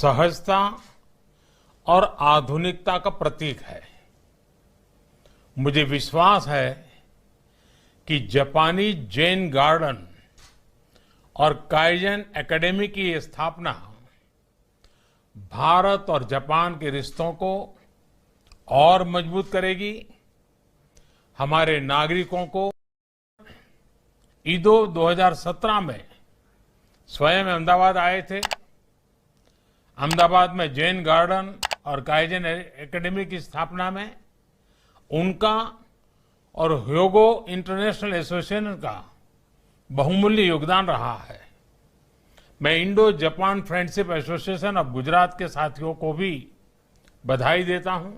सहजता और आधुनिकता का प्रतीक है। मुझे विश्वास है कि जापानी जैन गार्डन और काइजन एकेडमी की ये स्थापना भारत और जापान के रिश्तों को और मजबूत करेगी। हमारे नागरिकों को ईदो 2017 में स्वयं अहमदाबाद आए थे। अहमदाबाद में जैन गार्डन और काइजन एकेडमी की स्थापना में उनका और ह्योगो इंटरनेशनल एसोसिएशन का बहुमूल्य योगदान रहा है। मैं Indo Japan friendship association of Gujarat के साथियों को भी बधाई देता हूं।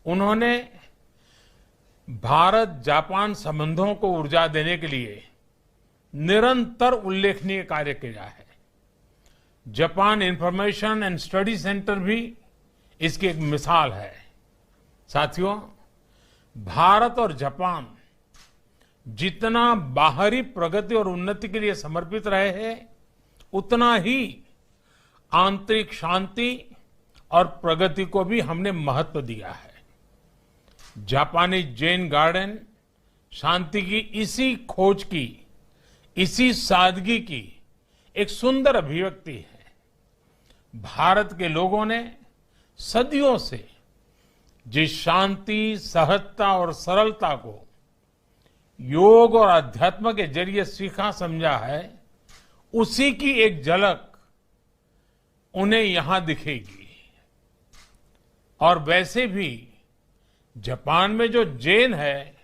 उन्होंने भारत जापान संबंधों को ऊर्जा देने के लिए निरंतर उल्लेखनीय कार्य किया है। Japan information and study centre भी इसकी एक मिसाल है। साथियों, भारत और जापान जितना बाहरी प्रगति और उन्नति के लिए समर्पित रहे हैं, उतना ही आंतरिक शांति और प्रगति को भी हमने महत्व दिया है। जापानी जैन गार्डन शांति की इसी खोज की, इसी सादगी की एक सुंदर अभिव्यक्ति है। भारत के लोगों ने सदियों से जिस शांति, सहजता और सरलता को योग और अध्यात्म के जरिए सीखा समझा है, उसी की एक झलक उन्हें यहां दिखेगी। और वैसे भी जापान में जो जैन है,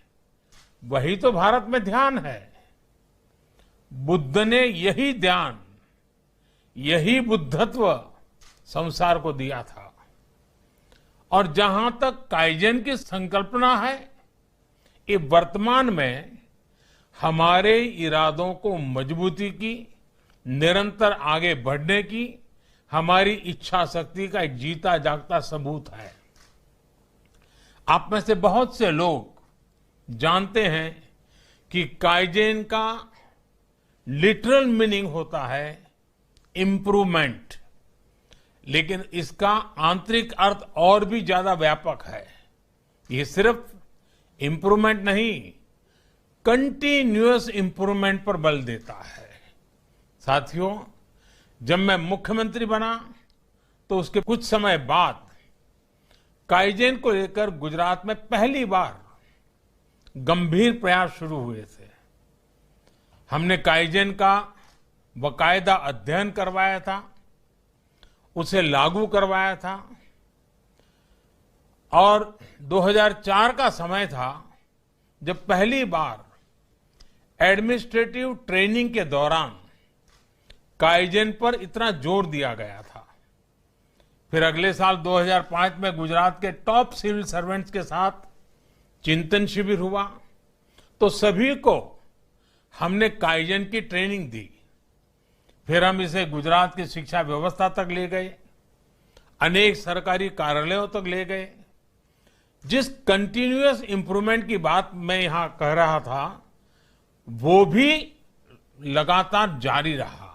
वही तो भारत में ध्यान है। बुद्ध ने यही ध्यान, यही बुद्धत्व संसार को दिया था। और जहां तक काइजन की संकल्पना है, ये वर्तमान में हमारे इरादों को मजबूती की, निरंतर आगे बढ़ने की हमारी इच्छा शक्ति का एक जीता जागता सबूत है। आप में से बहुत से लोग जानते हैं कि काइजन का लिटरल मीनिंग होता है इंप्रूवमेंट, लेकिन इसका आंतरिक अर्थ और भी ज्यादा व्यापक है। ये सिर्फ इंप्रूवमेंट नहीं, कंटिन्यूअस इंप्रूवमेंट पर बल देता है। साथियों, जब मैं मुख्यमंत्री बना तो उसके कुछ समय बाद काइजन को लेकर गुजरात में पहली बार गंभीर प्रयास शुरू हुए थे। हमने काइजन का बाकायदा अध्ययन करवाया था, उसे लागू करवाया था। और 2004 का समय था जब पहली बार एडमिनिस्ट्रेटिव ट्रेनिंग के दौरान काइजन पर इतना जोर दिया गया था। फिर अगले साल 2005 में गुजरात के टॉप सिविल सर्वेंट्स के साथ चिंतन शिविर हुआ, तो सभी को हमने काइजन की ट्रेनिंग दी। फिर हम इसे गुजरात की शिक्षा व्यवस्था तक ले गए, अनेक सरकारी कार्यालयों तक ले गए। जिस कंटिन्यूअस इंप्रूवमेंट की बात मैं यहां कह रहा था, वो भी लगातार जारी रहा।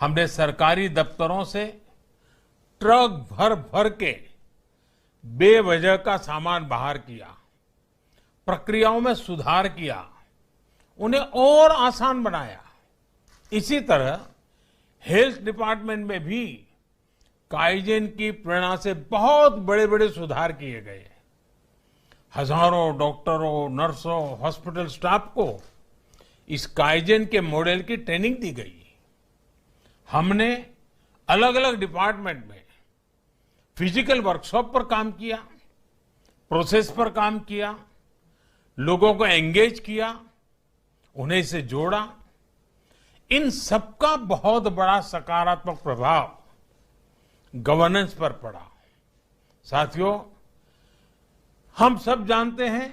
हमने सरकारी दफ्तरों से ट्रक भर भर के बेवजह का सामान बाहर किया, प्रक्रियाओं में सुधार किया, उन्हें और आसान बनाया। इसी तरह हेल्थ डिपार्टमेंट में भी काइजन की प्रेरणा से बहुत बड़े बड़े सुधार किए गए। हजारों डॉक्टरों, नर्सों, हॉस्पिटल स्टाफ को इस काइजन के मॉडल की ट्रेनिंग दी गई। हमने अलग अलग डिपार्टमेंट में फिजिकल वर्कशॉप पर काम किया, प्रोसेस पर काम किया, लोगों को एंगेज किया, उन्हें इससे जोड़ा। इन सबका बहुत बड़ा सकारात्मक प्रभाव गवर्नेंस पर पड़ा। साथियों, हम सब जानते हैं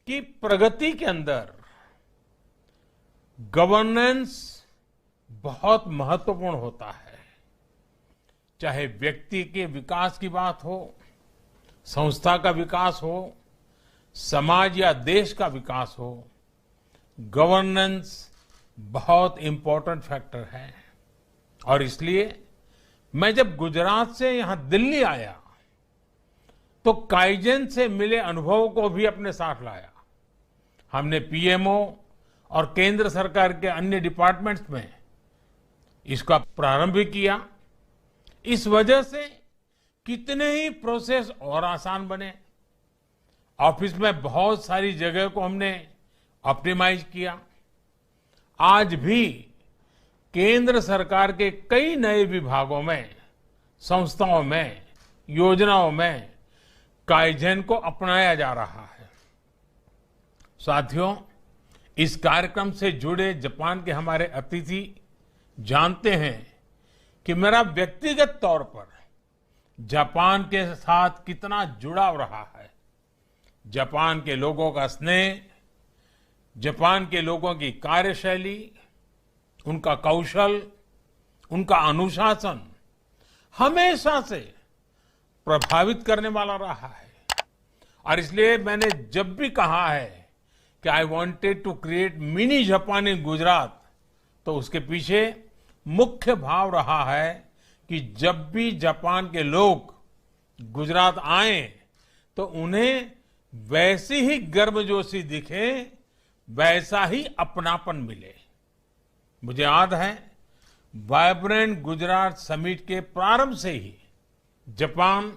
कि प्रगति के अंदर गवर्नेंस बहुत महत्वपूर्ण होता है। चाहे व्यक्ति के विकास की बात हो, संस्था का विकास हो, समाज या देश का विकास हो, गवर्नेंस बहुत इंपॉर्टेंट फैक्टर है। और इसलिए मैं जब गुजरात से यहां दिल्ली आया तो काइजेन से मिले अनुभवों को भी अपने साथ लाया। हमने पीएमओ और केंद्र सरकार के अन्य डिपार्टमेंट्स में इसका प्रारंभ भी किया। इस वजह से कितने ही प्रोसेस और आसान बने। ऑफिस में बहुत सारी जगह को हमने ऑप्टिमाइज किया। आज भी केंद्र सरकार के कई नए विभागों में, संस्थाओं में, योजनाओं में काइजेन को अपनाया जा रहा है। साथियों, इस कार्यक्रम से जुड़े जापान के हमारे अतिथि जानते हैं कि मेरा व्यक्तिगत तौर पर जापान के साथ कितना जुड़ाव रहा है। जापान के लोगों का स्नेह, जापान के लोगों की कार्यशैली, उनका कौशल, उनका अनुशासन हमेशा से प्रभावित करने वाला रहा है। और इसलिए मैंने जब भी कहा है कि I wanted to create mini Japan in Gujarat, तो उसके पीछे मुख्य भाव रहा है कि जब भी जापान के लोग गुजरात आए तो उन्हें वैसी ही गर्मजोशी दिखे, वैसा ही अपनापन मिले। मुझे याद है वाइब्रेंट गुजरात समिट के प्रारंभ से ही जापान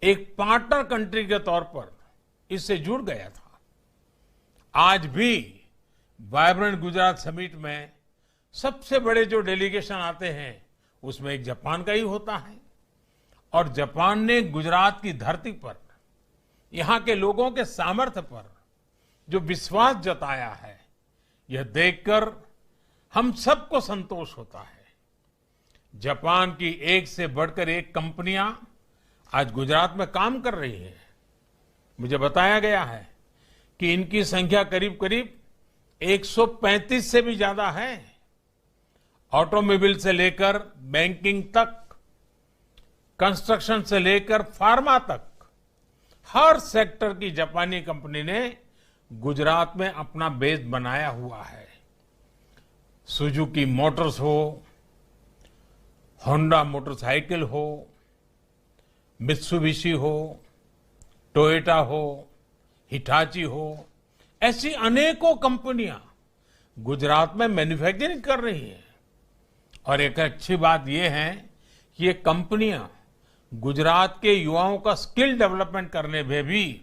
एक पार्टनर कंट्री के तौर पर इससे जुड़ गया था। आज भी वाइब्रेंट गुजरात समिट में सबसे बड़े जो डेलीगेशन आते हैं उसमें एक जापान का ही होता है। और जापान ने गुजरात की धरती पर यहां के लोगों के सामर्थ्य पर जो विश्वास जताया है, यह देखकर हम सबको संतोष होता है। जापान की एक से बढ़कर एक कंपनियां आज गुजरात में काम कर रही है। मुझे बताया गया है कि इनकी संख्या करीब करीब 135 से भी ज्यादा है। ऑटोमोबाइल से लेकर बैंकिंग तक, कंस्ट्रक्शन से लेकर फार्मा तक, हर सेक्टर की जापानी कंपनी ने गुजरात में अपना बेस बनाया हुआ है। सुजुकी मोटर्स हो, होंडा मोटरसाइकिल हो, मित्सुबिशी हो, टोयोटा हो, हिटाची हो, ऐसी अनेकों कंपनियां गुजरात में मैन्युफैक्चरिंग कर रही हैं। और एक अच्छी बात यह है कि ये कंपनियां गुजरात के युवाओं का स्किल डेवलपमेंट करने में भी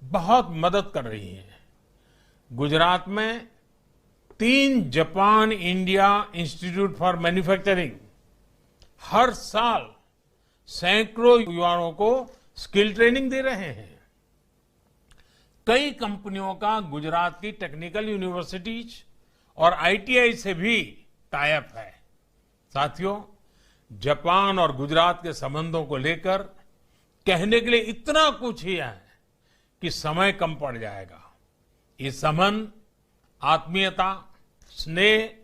बहुत मदद कर रही हैं। गुजरात में 3 Japan India institute for manufacturing हर साल सैकड़ों युवाओं को स्किल ट्रेनिंग दे रहे हैं। कई कंपनियों का गुजरात की टेक्निकल यूनिवर्सिटीज और आईटीआई से भी टाई अप है। साथियों, जापान और गुजरात के संबंधों को लेकर कहने के लिए इतना कुछ ही है कि समय कम पड़ जाएगा। ये संबंध आत्मीयता, स्नेह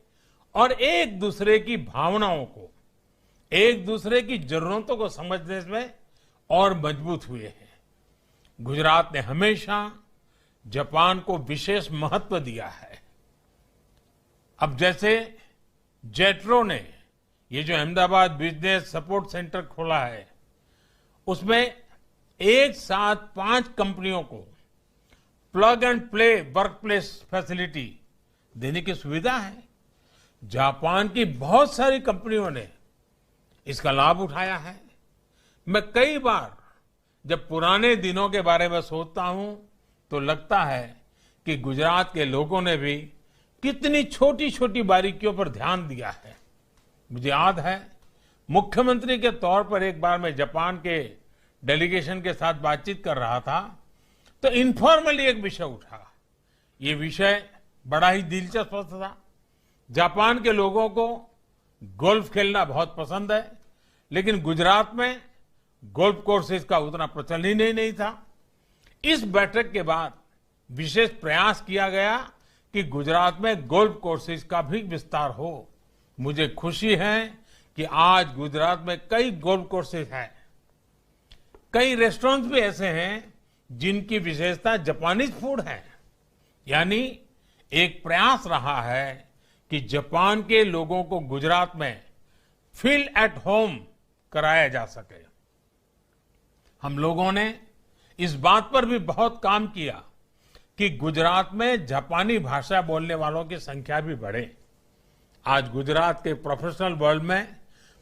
और एक दूसरे की भावनाओं को, एक दूसरे की जरूरतों को समझने में और मजबूत हुए हैं। गुजरात ने हमेशा जापान को विशेष महत्व दिया है। अब जैसे जेट्रो ने ये जो अहमदाबाद बिजनेस सपोर्ट सेंटर खोला है, उसमें एक साथ 5 कंपनियों को plug and play work place facility देने की सुविधा है। जापान की बहुत सारी कंपनियों ने इसका लाभ उठाया है। मैं कई बार जब पुराने दिनों के बारे में सोचता हूं तो लगता है कि गुजरात के लोगों ने भी कितनी छोटी छोटी बारीकियों पर ध्यान दिया है। मुझे याद है मुख्यमंत्री के तौर पर एक बार मैं जापान के डेलीगेशन के साथ बातचीत कर रहा था तो इनफॉर्मली एक विषय उठा। ये विषय बड़ा ही दिलचस्प था। जापान के लोगों को गोल्फ खेलना बहुत पसंद है, लेकिन गुजरात में गोल्फ कोर्सेज का उतना प्रचलन ही नहीं था। इस बैठक के बाद विशेष प्रयास किया गया कि गुजरात में गोल्फ कोर्सेज का भी विस्तार हो। मुझे खुशी है कि आज गुजरात में कई गोल्फ कोर्सेज हैं। कई रेस्टोरेंट्स भी ऐसे हैं जिनकी विशेषता जापानीज फूड है। यानी एक प्रयास रहा है कि जापान के लोगों को गुजरात में फील एट होम कराया जा सके। हम लोगों ने इस बात पर भी बहुत काम किया कि गुजरात में जापानी भाषा बोलने वालों की संख्या भी बढ़े। आज गुजरात के प्रोफेशनल वर्ल्ड में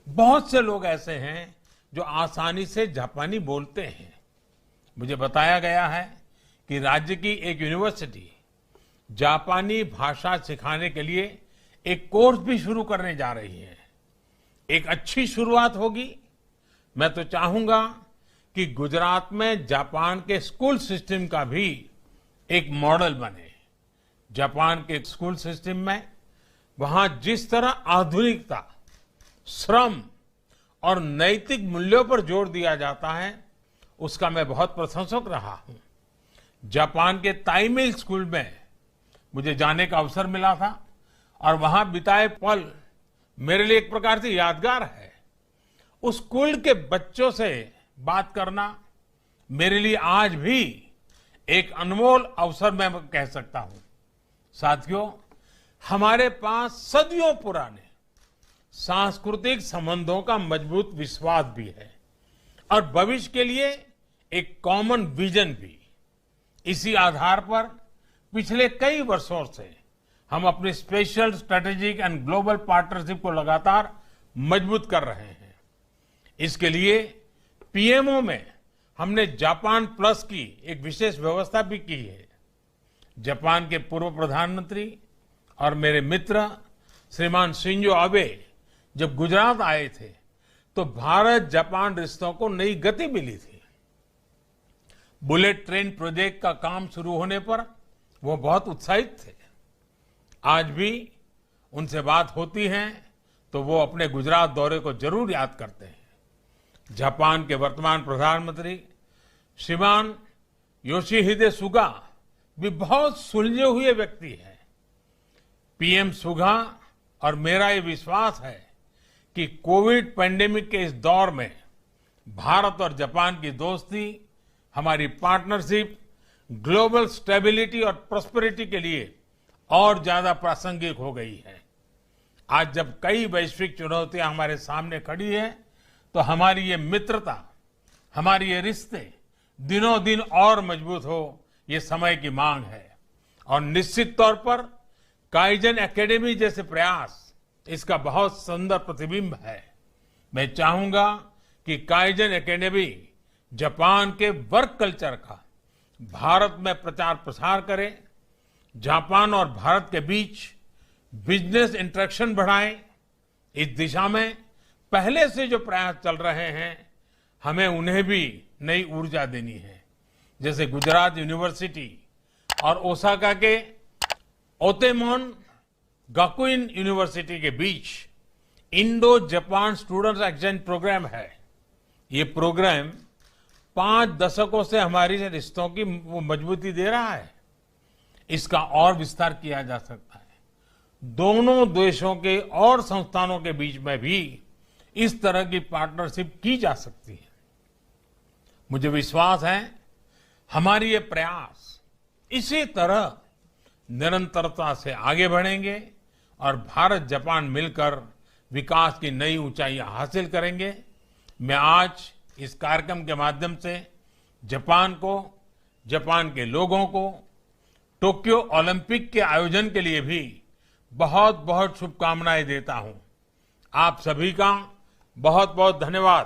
बहुत से लोग ऐसे हैं जो आसानी से जापानी बोलते हैं। मुझे बताया गया है कि राज्य की एक यूनिवर्सिटी जापानी भाषा सिखाने के लिए एक कोर्स भी शुरू करने जा रही है। एक अच्छी शुरुआत होगी। मैं तो चाहूंगा कि गुजरात में जापान के स्कूल सिस्टम का भी एक मॉडल बने। जापान के स्कूल सिस्टम में वहां जिस तरह आधुनिकता, श्रम और नैतिक मूल्यों पर जोर दिया जाता है, उसका मैं बहुत प्रशंसक रहा हूं। जापान के ताइमेल स्कूल में मुझे जाने का अवसर मिला था और वहां बिताए पल मेरे लिए एक प्रकार से यादगार है। उस स्कूल के बच्चों से बात करना मेरे लिए आज भी एक अनमोल अवसर मैं कह सकता हूं। साथियों, हमारे पास सदियों पुराने सांस्कृतिक संबंधों का मजबूत विश्वास भी है और भविष्य के लिए एक कॉमन विजन भी। इसी आधार पर पिछले कई वर्षों से हम अपनी special strategic and global partnership को लगातार मजबूत कर रहे हैं। इसके लिए पीएमओ में हमने जापान प्लस की एक विशेष व्यवस्था भी की है। जापान के पूर्व प्रधानमंत्री और मेरे मित्र श्रीमान शिंजो आबे जब गुजरात आए थे तो भारत जापान रिश्तों को नई गति मिली थी। बुलेट ट्रेन प्रोजेक्ट का काम शुरू होने पर वो बहुत उत्साहित थे। आज भी उनसे बात होती है तो वो अपने गुजरात दौरे को जरूर याद करते हैं। जापान के वर्तमान प्रधानमंत्री श्रीमान योशिहिदे सुगा भी बहुत सुलझे हुए व्यक्ति हैं। पीएम सुगा और मेरा ये विश्वास है कि कोविड पैंडेमिक के इस दौर में भारत और जापान की दोस्ती, हमारी पार्टनरशिप ग्लोबल स्टेबिलिटी और प्रॉस्पेरिटी के लिए और ज्यादा प्रासंगिक हो गई है। आज जब कई वैश्विक चुनौतियां हमारे सामने खड़ी है तो हमारी ये मित्रता, हमारी ये रिश्ते दिनों दिन और मजबूत हो, ये समय की मांग है। और निश्चित तौर पर काइजन एकेडमी जैसे प्रयास इसका बहुत सुंदर प्रतिबिंब है। मैं चाहूंगा कि काइजन एकेडमी जापान के वर्क कल्चर का भारत में प्रचार प्रसार करे, जापान और भारत के बीच बिजनेस इंटरेक्शन बढ़ाए। इस दिशा में पहले से जो प्रयास चल रहे हैं, हमें उन्हें भी नई ऊर्जा देनी है। जैसे गुजरात यूनिवर्सिटी और ओसाका के ओतेमोन गाकुइन यूनिवर्सिटी के बीच Indo Japan students exchange program है। ये प्रोग्राम 5 दशकों से हमारी रिश्तों की मजबूती दे रहा है। इसका और विस्तार किया जा सकता है। दोनों देशों के और संस्थानों के बीच में भी इस तरह की पार्टनरशिप की जा सकती है। मुझे विश्वास है हमारी ये प्रयास इसी तरह निरंतरता से आगे बढ़ेंगे और भारत जापान मिलकर विकास की नई ऊंचाइयां हासिल करेंगे। मैं आज इस कार्यक्रम के माध्यम से जापान को, जापान के लोगों को टोक्यो ओलंपिक के आयोजन के लिए भी बहुत बहुत शुभकामनाएं देता हूं। आप सभी का बहुत बहुत धन्यवाद।